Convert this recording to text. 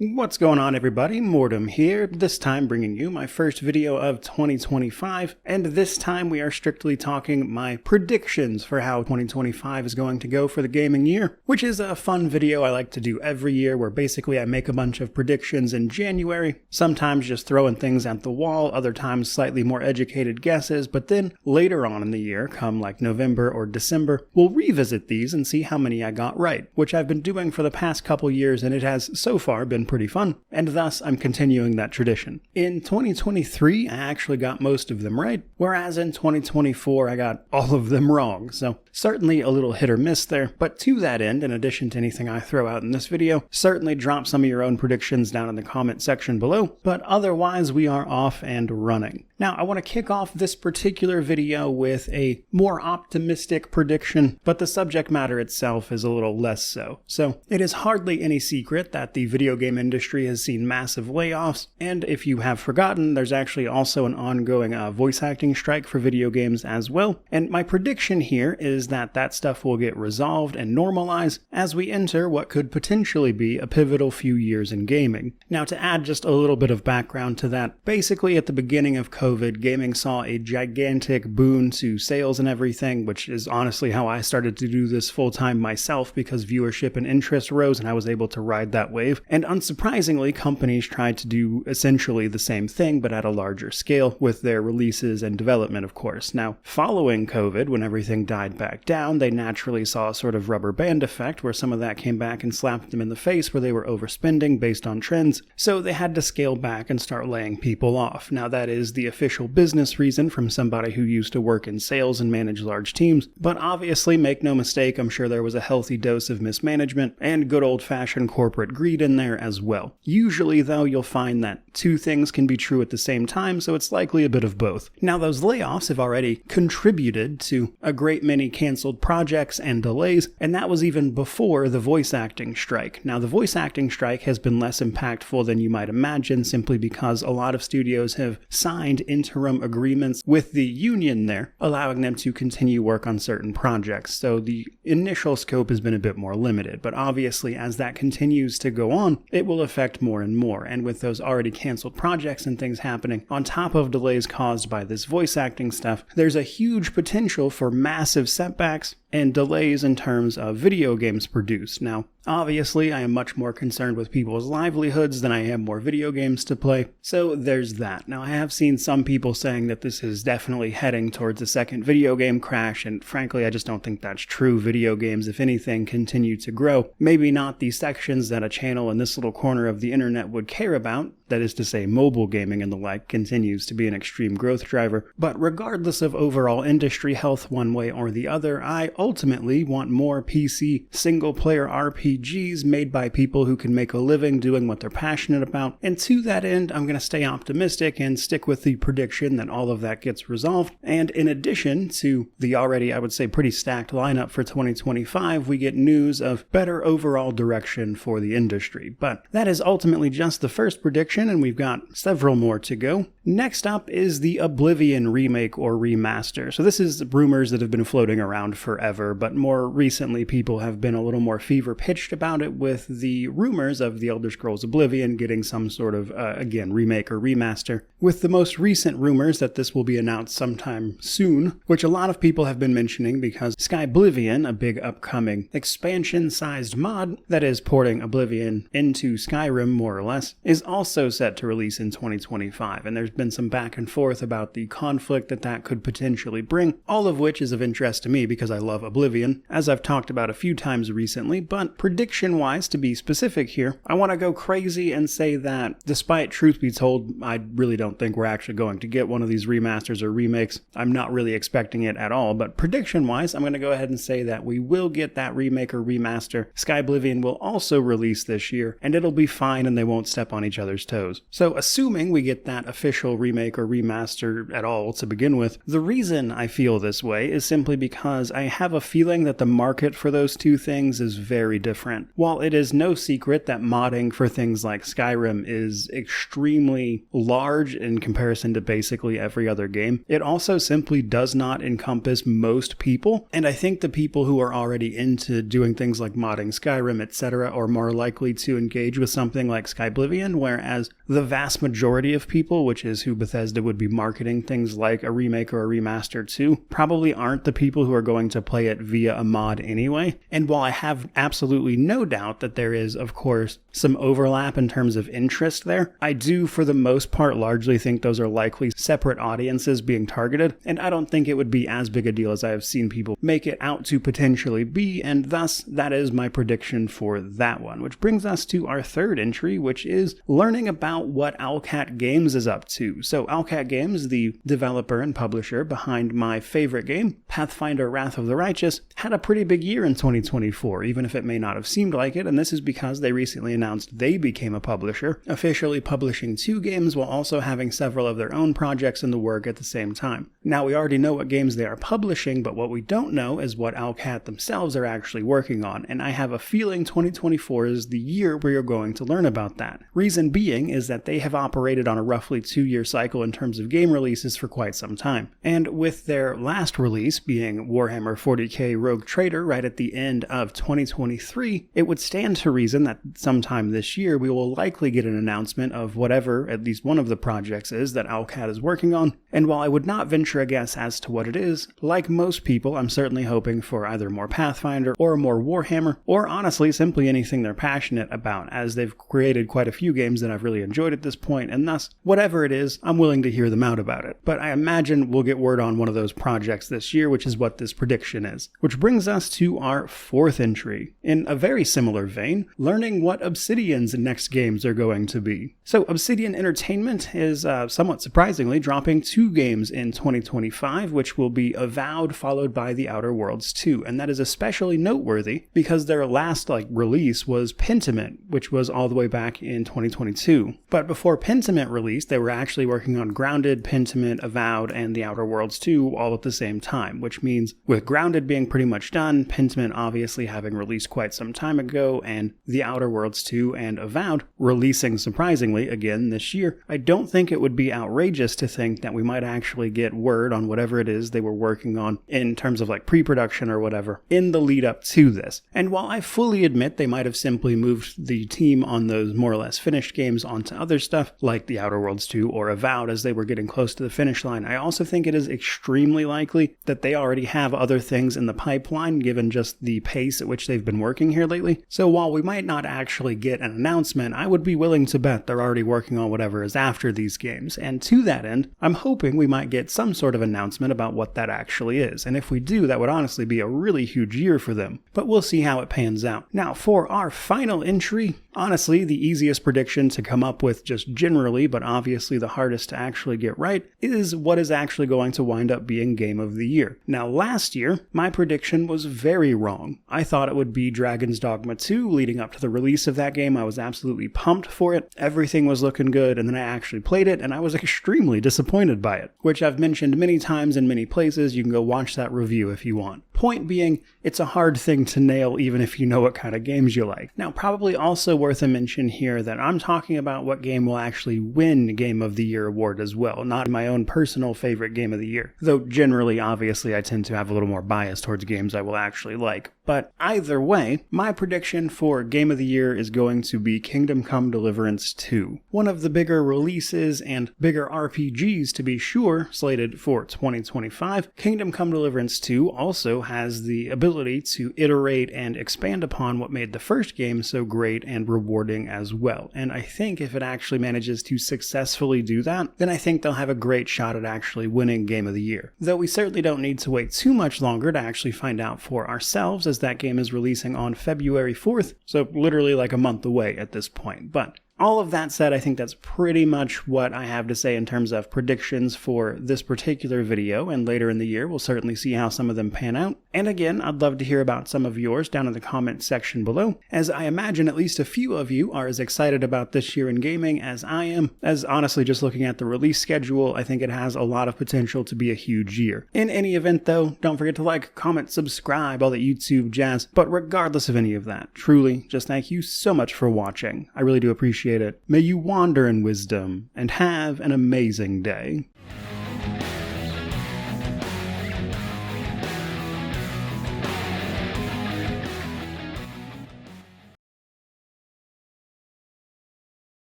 What's going on, everybody? Mortem here, this time bringing you my first video of 2025, and this time we are strictly talking my predictions for how 2025 is going to go for the gaming year, which is a fun video I like to do every year where basically I make a bunch of predictions in January, sometimes just throwing things at the wall, other times slightly more educated guesses, but then later on in the year, come like November or December, we'll revisit these and see how many I got right, which I've been doing for the past couple years and it has so far been pretty fun, and thus I'm continuing that tradition. In 2023, I actually got most of them right, whereas in 2024 I got all of them wrong, so certainly a little hit or miss there, but to that end, in addition to anything I throw out in this video, certainly drop some of your own predictions down in the comment section below, but otherwise we are off and running. Now, I want to kick off this particular video with a more optimistic prediction, but the subject matter itself is a little less so. So, it is hardly any secret that the video game industry has seen massive layoffs, and if you have forgotten, there's actually also an ongoing voice acting strike for video games as well, and my prediction here is that that stuff will get resolved and normalize as we enter what could potentially be a pivotal few years in gaming. Now, to add just a little bit of background to that, basically at the beginning of COVID, gaming saw a gigantic boon to sales and everything, which is honestly how I started to do this full-time myself because viewership and interest rose and I was able to ride that wave. And unsurprisingly, companies tried to do essentially the same thing but at a larger scale with their releases and development, of course. Now, following COVID, when everything died back down, they naturally saw a sort of rubber band effect where some of that came back and slapped them in the face where they were overspending based on trends. So they had to scale back and start laying people off. Now, that is the official business reason from somebody who used to work in sales and manage large teams, but obviously, make no mistake, I'm sure there was a healthy dose of mismanagement and good old-fashioned corporate greed in there as well. Usually, though, you'll find that two things can be true at the same time, so it's likely a bit of both. Now, those layoffs have already contributed to a great many canceled projects and delays, and that was even before the voice acting strike. Now, the voice acting strike has been less impactful than you might imagine, simply because a lot of studios have signed interim agreements with the union there, allowing them to continue work on certain projects. So the initial scope has been a bit more limited, but obviously as that continues to go on, it will affect more and more. And with those already canceled projects and things happening, on top of delays caused by this voice acting stuff, there's a huge potential for massive setbacks and delays in terms of video games produced. Now, obviously, I am much more concerned with people's livelihoods than I am more video games to play, so there's that. Now, I have seen some people saying that this is definitely heading towards a second video game crash, and frankly, I just don't think that's true. Video games, if anything, continue to grow. Maybe not the sections that a channel in this little corner of the internet would care about, that is to say, mobile gaming and the like, continues to be an extreme growth driver, but regardless of overall industry health one way or the other, I ultimately want more PC single-player RPGs made by people who can make a living doing what they're passionate about, and to that end, I'm going to stay optimistic and stick with the prediction that all of that gets resolved, and in addition to the already, I would say, pretty stacked lineup for 2025, we get news of better overall direction for the industry. But that is ultimately just the first prediction, and we've got several more to go. Next up is the Oblivion remake or remaster. So this is rumors that have been floating around forever, but more recently people have been a little more fever-pitched about it with the rumors of The Elder Scrolls Oblivion getting some sort of, again, remake or remaster, with the most recent rumors that this will be announced sometime soon, which a lot of people have been mentioning because Skyblivion, a big upcoming expansion-sized mod that is porting Oblivion into Skyrim, more or less, is also set to release in 2025, and there's been some back and forth about the conflict that could potentially bring, all of which is of interest to me because I love Oblivion, as I've talked about a few times recently, but prediction-wise, to be specific here, I want to go crazy and say that, despite truth be told, I really don't think we're actually going to get one of these remasters or remakes. I'm not really expecting it at all, but prediction-wise, I'm going to go ahead and say that we will get that remake or remaster. Skyblivion will also release this year, and it'll be fine and they won't step on each other's toes. So assuming we get that official remake or remaster at all to begin with, the reason I feel this way is simply because I have have a feeling that the market for those two things is very different. While it is no secret that modding for things like Skyrim is extremely large in comparison to basically every other game, it also simply does not encompass most people, and I think the people who are already into doing things like modding Skyrim, etc., are more likely to engage with something like Oblivion, whereas the vast majority of people, which is who Bethesda would be marketing things like a remake or a remaster to, probably aren't the people who are going to play it via a mod anyway. And while I have absolutely no doubt that there is, of course, some overlap in terms of interest there, I do, for the most part, largely think those are likely separate audiences being targeted, and I don't think it would be as big a deal as I have seen people make it out to potentially be, and thus that is my prediction for that one. Which brings us to our third entry, which is learning about what Owlcat Games is up to. So Owlcat Games, the developer and publisher behind my favorite game, Pathfinder Wrath of the Righteous, had a pretty big year in 2024, even if it may not have seemed like it, and this is because they recently announced they became a publisher, officially publishing 2 games while also having several of their own projects in the work at the same time. Now, we already know what games they are publishing, but what we don't know is what Owlcat themselves are actually working on, and I have a feeling 2024 is the year where you're going to learn about that. Reason being is that they have operated on a roughly 2-year cycle in terms of game releases for quite some time, and with their last release being Warhammer 40k Rogue Trader right at the end of 2023, it would stand to reason that sometime this year we will likely get an announcement of whatever at least one of the projects is that Owlcat is working on, and while I would not venture a guess as to what it is, like most people, I'm certainly hoping for either more Pathfinder or more Warhammer, or honestly simply anything they're passionate about, as they've created quite a few games that I've really enjoyed at this point, and thus, whatever it is, I'm willing to hear them out about it. But I imagine we'll get word on one of those projects this year, which is what this prediction is. Which brings us to our fourth entry. In a very similar vein, learning what Obsidian's next games are going to be. So Obsidian Entertainment is, somewhat surprisingly, dropping 2 games in 2025, which will be Avowed followed by The Outer Worlds 2, and that is especially noteworthy because their last release was Pentiment, which was all the way back in 2022. But before Pentiment released, they were actually working on Grounded, Pentiment, Avowed, and The Outer Worlds 2 all at the same time, which means with Grounded being pretty much done, Pentiment obviously having released quite some time ago, and The Outer Worlds 2 and Avowed releasing surprisingly again this year, I don't think it would be outrageous to think that we might actually get word on whatever it is they were working on in terms of pre-production or whatever in the lead up to this. And while I fully admit they might have simply moved the team on those more or less finished games onto other stuff like The Outer Worlds 2 or Avowed as they were getting close to the finish line, I also think it is extremely likely that they already have other things in the pipeline given just the pace at which they've been working here lately. So while we might not actually get an announcement, I would be willing to bet they're already working on whatever is after these games, and to that end, I'm hoping we might get some sort of announcement about what that actually is, and if we do, that would honestly be a really huge year for them, but we'll see how it pans out. Now, for our final entry, honestly, the easiest prediction to come up with just generally, but obviously the hardest to actually get right, is what is actually going to wind up being Game of the Year. Now, last year, my prediction was very wrong. I thought it would be Dragon's Dogma 2. Leading up to the release of that game, I was absolutely pumped for it. Everything was looking good, and then I actually played it, and I was extremely disappointed by it, which I've mentioned many times in many places. You can go watch that review if you want. Point being, it's a hard thing to nail even if you know what kind of games you like. Now, probably also worth a mention here that I'm talking about what game will actually win Game of the Year award as well, not my own personal favorite Game of the Year. Though generally, obviously, I tend to have a little more bias towards games I will actually like. But either way, my prediction for Game of the Year is going to be Kingdom Come Deliverance 2. One of the bigger releases and bigger RPGs, to be sure, slated for 2025, Kingdom Come Deliverance 2 also has the ability to iterate and expand upon what made the first game so great and rewarding as well. And I think if it actually manages to successfully do that, then I think they'll have a great shot at actually winning Game of the Year. Though we certainly don't need to wait too much longer to actually find out for ourselves, as that game is releasing on February 4th, so literally like a month away at this point. But all of that said, I think that's pretty much what I have to say in terms of predictions for this particular video, and later in the year we'll certainly see how some of them pan out. And again, I'd love to hear about some of yours down in the comments section below, as I imagine at least a few of you are as excited about this year in gaming as I am, as honestly just looking at the release schedule, I think it has a lot of potential to be a huge year. In any event though, don't forget to like, comment, subscribe, all that YouTube jazz, but regardless of any of that, truly, just thank you so much for watching. I really do appreciate it. May you wander in wisdom, and have an amazing day.